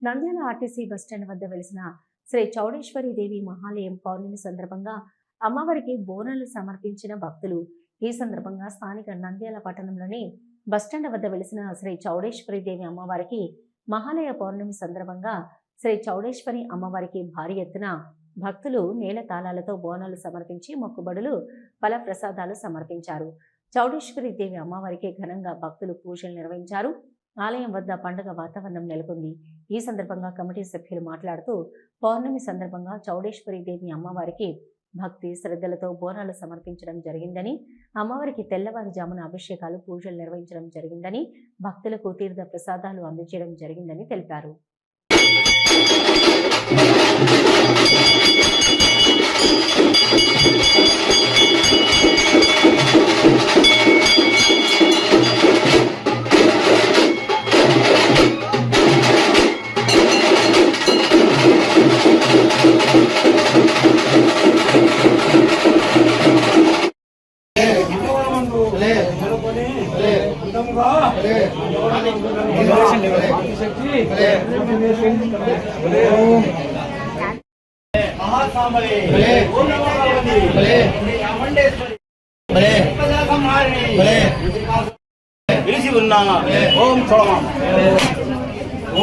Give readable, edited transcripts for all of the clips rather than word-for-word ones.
Nandyal RTC bus stand వద్ద వెలిసిన శ్రీ చౌడేశ్వరి దేవి మహాలయం పౌర్ణమి సందర్భంగా అమ్మవారికి బోనాలు సమర్పించిన భక్తులు. ఈ సందర్భంగా స్థానిక నంద్యాల పట్టణంలోని బస్టాండ్ వద్ద వెలిసిన శ్రీ చౌడేశ్వరి దేవి అమ్మవారికి మహాలయ పౌర్ణమి సందర్భంగా శ్రీ చౌడేశ్వరి అమ్మవారికి భారీ ఎత్తున భక్తులు నేల తాళాలతో బోనాలు సమర్పించి మొక్కుబడులు ఫల ప్రసాదాలు సమర్పించారు. చౌడేశ్వరి దేవి అమ్మవారికి ఘనంగా భక్తులు పూజలు నిర్వహించారు. ఆలయం వద్ద పండుగ వాతావరణం నెలకొంది. ఈ సందర్భంగా కమిటీ సభ్యులు మాట్లాడుతూ పౌర్ణమి సందర్భంగా చౌడేశ్వరి దేవి అమ్మవారికి భక్తి శ్రద్ధలతో బోనాలు సమర్పించడం జరిగిందని, అమ్మవారికి తెల్లవారుజామున అభిషేకాలు పూజలు నిర్వహించడం జరిగిందని, భక్తులకు తీర్థ ప్రసాదాలు అందజేయడం జరిగిందని తెలిపారు.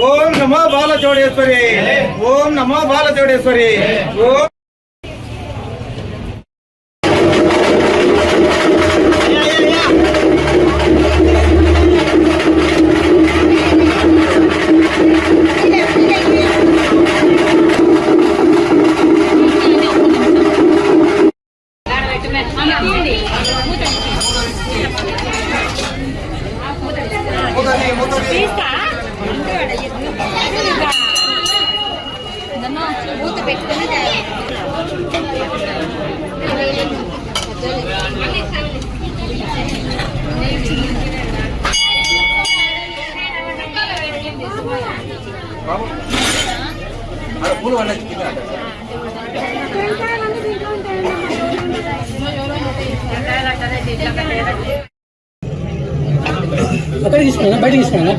ఓం నమో బాలచౌడేశ్వరి, ఓం నమో బాలచౌడేశ్వరి. అక్కడ తీసుకున్నా బయట తీసుకున్నా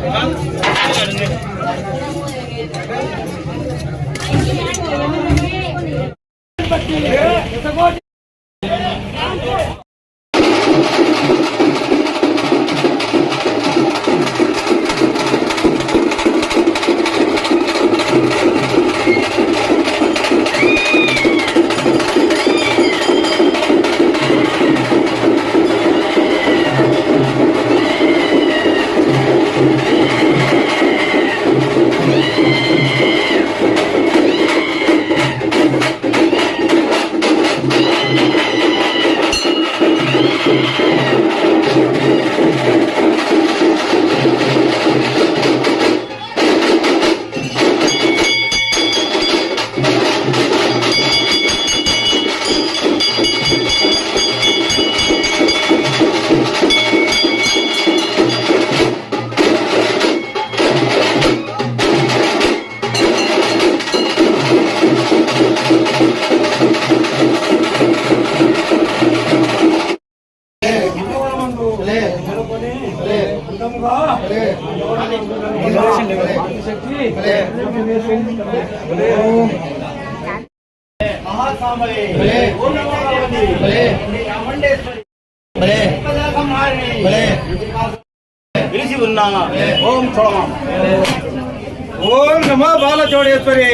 ఓం నమో బాలచౌడేశ్వరి,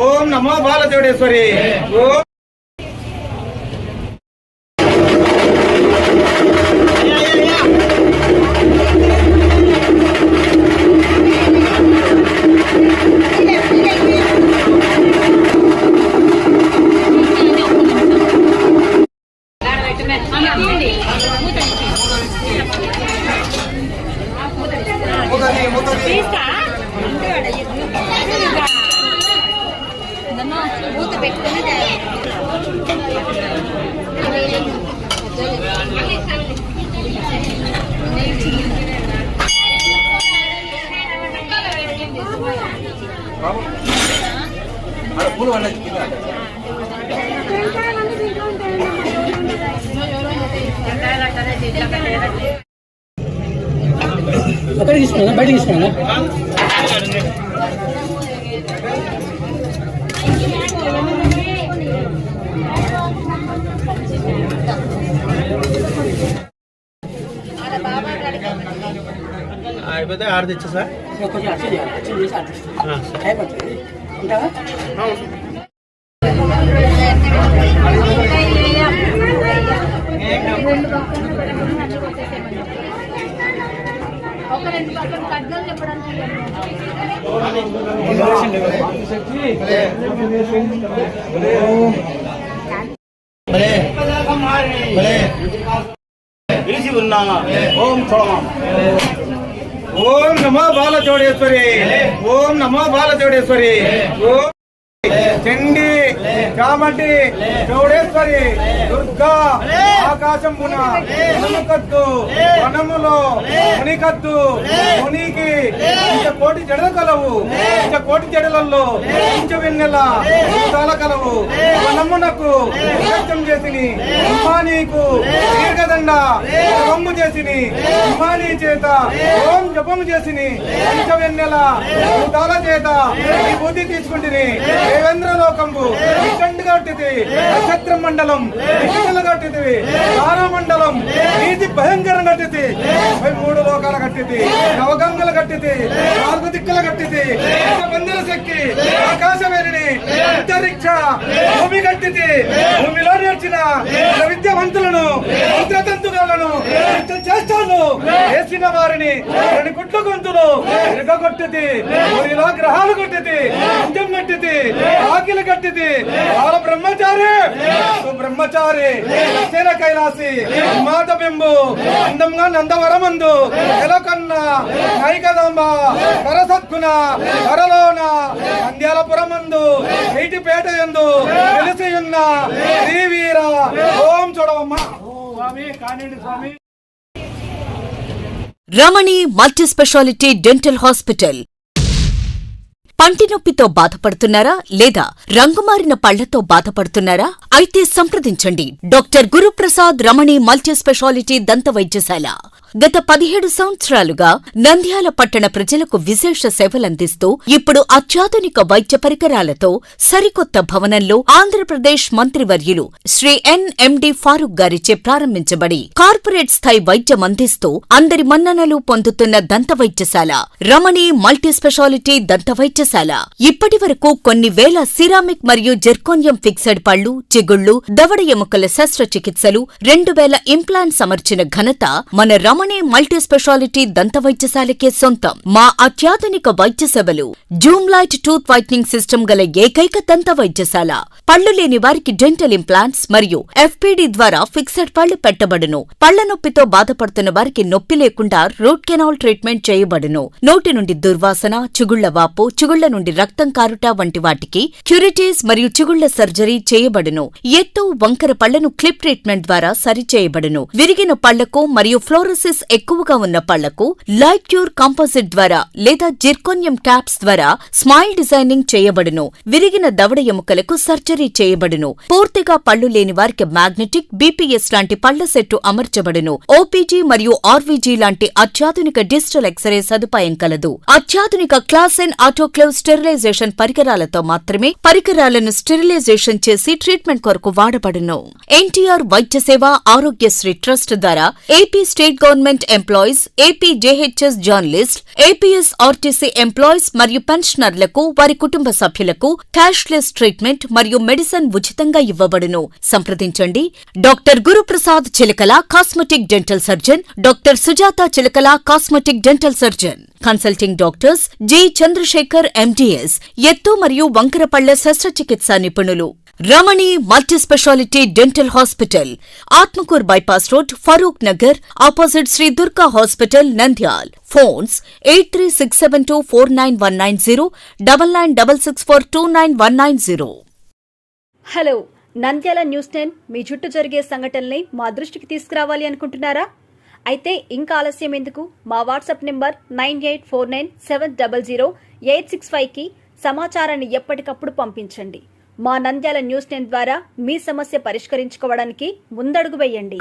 ఓం నమో బాలచౌడేశ్వరి. అక్కడ తీసుకున్నా బయట తీసుకున్నా అయితే ఆడ తెచ్చా కొంచెం అర్చన చేయాలి, అర్చన చేసి అడ్రస్ అయిపోతుంది. ఉంటావా? పిలిచి ఉన్నా ఓం చూడమా ఓం నమో బాలచౌడేశ్వరి ఓం నమో బాలచౌడేశ్వరి ఓం చండి చామటి చౌడేశ్వరి దుర్గా ఆకాశంబున వనముకద్దు వనములో మునికద్దు మునికి కోటి జడలు కలవు కోటి జడలలో వెన్నెల భూతాల కలవు వనమునకు సత్యం చేసిని ఉమ్మానీకు దీర్ఘదండ జపము చేసిని ఉమ్మానీ చేత ఓం జపము చేసిని వెన్నెల భూతాల చేత ఈ బుద్ధి తీసుకుంటుని దేవేంద్ర లోకంబు ఇష్టండు కట్టిది నక్షత్ర మండలం ఇష్టలు కట్టిది తారా మండలం నీతి భయంకరం కట్టిది 3 లోకాల కట్టిది నవగంగలు కట్టిది 4 దిక్కుల కట్టిది మందిర శక్తి ఆకాశవేణిని అంతరిక్ష భూమి కట్టిది భూమిలో నేర్చిన విద్యావంతులను మంత్రతంతుగాలను చేస్తాను వేసిన వారిని గుడ్ల గొంతులు ఇరగొట్టిది ఊరిలో గ్రహాలు కొట్టిది అంజం కట్టిది ఆకిలి కట్టిది బాల బ్రహ్మచారి బ్రహ్మచారి దక్షిణ కైలాసి మాత బింబు అందంగా నందవరమందు ఎలకన్న నైకదంబ కరసత్కున కరలోన నంద్యాలపురమందు ఐటిపేట యందు వెలిసి ఉన్న శ్రీవీర ఓం చూడవమ్మ స్వామి కానిండి స్వామి. రమణి మల్టీ స్పెషాలిటీ డెంటల్ హాస్పిటల్. పంటి నొప్పితో బాధపడుతున్నారా లేదా రంగుమారిన పళ్లతో బాధపడుతున్నారా? అయితే సంప్రదించండి డాక్టర్ గురుప్రసాద్ రమణి మల్టీ స్పెషాలిటీ దంత వైద్యశాల. గత 17 సంవత్సరాలుగా నంద్యాల పట్టణ ప్రజలకు విశేష సేవలందిస్తూ ఇప్పుడు అత్యాధునిక వైద్య పరికరాలతో సరికొత్త భవనంలో ఆంధ్రప్రదేశ్ మంత్రివర్యులు శ్రీ ఎన్ఎండి ఫారూక్ గారిచే ప్రారంభించబడి కార్పొరేట్ స్థాయి వైద్యం అందిస్తూ అందరి మన్ననలు పొందుతున్న దంత వైద్యశాల రమణి మల్టీ స్పెషాలిటీ దంత వైద్యశాల ఇప్పటి వరకు కొన్ని వేల సిరామిక్ మరియు జెర్కోనియం ఫిక్సెడ్ పళ్లు, చిగుళ్లు, దవడ ఎముకల శస్త్రచికిత్సలు, 2000 ఇంప్లాంట్స్ అమర్చిన ఘనత మన రమణి మల్టీ స్పెషాలిటీ దంత వైద్యశాలకే సొంతం. మా అత్యాధునిక వైద్య సేవలు Zoom light tooth whitening system గల ఏకైక దంత వైద్యశాల. పళ్లు లేని వారికి డెంటల్ ఇంప్లాంట్స్ మరియు ఎఫ్పిడి ద్వారా ఫిక్సెడ్ పళ్లు పెట్టబడును. పళ్ల నొప్పితో బాధపడుతున్న వారికి నొప్పి లేకుండా రూట్ కెనాల్ ట్రీట్మెంట్ చేయబడును. నోటి నుండి దుర్వాసన, చిగుళ్ల వాపు, చిగుళ్ల నుండి రక్తం కారుట వంటి వాటికి క్యూరిటీస్ మరియు చిగుళ్ల సర్జరీ చేయబడును. ఎత్తు, వంకర పళ్లను క్లిప్ ట్రీట్మెంట్ ద్వారా సరిచేయబడును. విరిగిన పళ్లకు మరియు ఫ్లోరోసిస్ ఎక్కువగా ఉన్న పళ్లకు లైట్ క్యూర్ కాంపోజిట్ ద్వారా లేదా జిర్కోనియం క్యాప్స్ ద్వారా స్మైల్ డిజైనింగ్ చేయబడును. విరిగిన దవడ ఎముకలకు సర్జరీ చేయబడును. పూర్తిగా పళ్లు లేని వారికి మ్యాగ్నెటిక్, బీపీఎస్ లాంటి పళ్ల సెట్టు అమర్చబడును. ఓపీజీ మరియు ఆర్వీజీ లాంటి అత్యాధునిక డిజిటల్ ఎక్స్రే సదుపాయం కలదు. అత్యాధునిక క్లాస్ ఎన్ ఆటోక్లేవ్ స్టెరిలైజేషన్ పరికరాలతో మాత్రమే పరికరాలను స్టెరిలైజేషన్ చేసి ట్రీట్మెంట్ కొరకు వాడబడును. ఎన్టీఆర్ వైద్య సేవ ఆరోగ్యశ్రీ ట్రస్ట్ ద్వారా AP state government employees, AP JHS journalist, APS RTC employees మరియు పెన్షనర్లకు వారి కుటుంబ సభ్యులకు క్యాష్లెస్ ట్రీట్మెంట్ మరియు మెడిసిన్ ఉచితంగా ఇవ్వబడును. సంప్రదించండి doctor Guruprasad Chilakala cosmetic dental surgeon, doctor Sujatha Chilakala cosmetic dental surgeon. Consulting doctors G Chandrashekar MDS, ఎత్తు మరియు వంకర పళ్ల శస్త్రచికిత్సా నిపుణులు. Ramani multi specialty dental hospital, Atmakur bypass road, Farooq Nagar, opposite Shri Durga hospital, Nandyal. Phones 8367249190, 9966429190. Hello, Nandyal news 10 మీ చుట్టూ జరిగే సంఘటనల్ని మా దృష్టికి తీసుకురావాలి అనుకుంటున్నారా? అయితే ఇంకా ఆలస్యం ఎందుకు? మా వాట్సాప్ నెంబర్ 9849700865కి సమాచారాన్ని ఎప్పటికప్పుడు పంపించండి. మా నంద్యాల న్యూస్ 10 ద్వారా మీ సమస్య పరిష్కరించుకోవడానికి ముందడుగు వేయండి.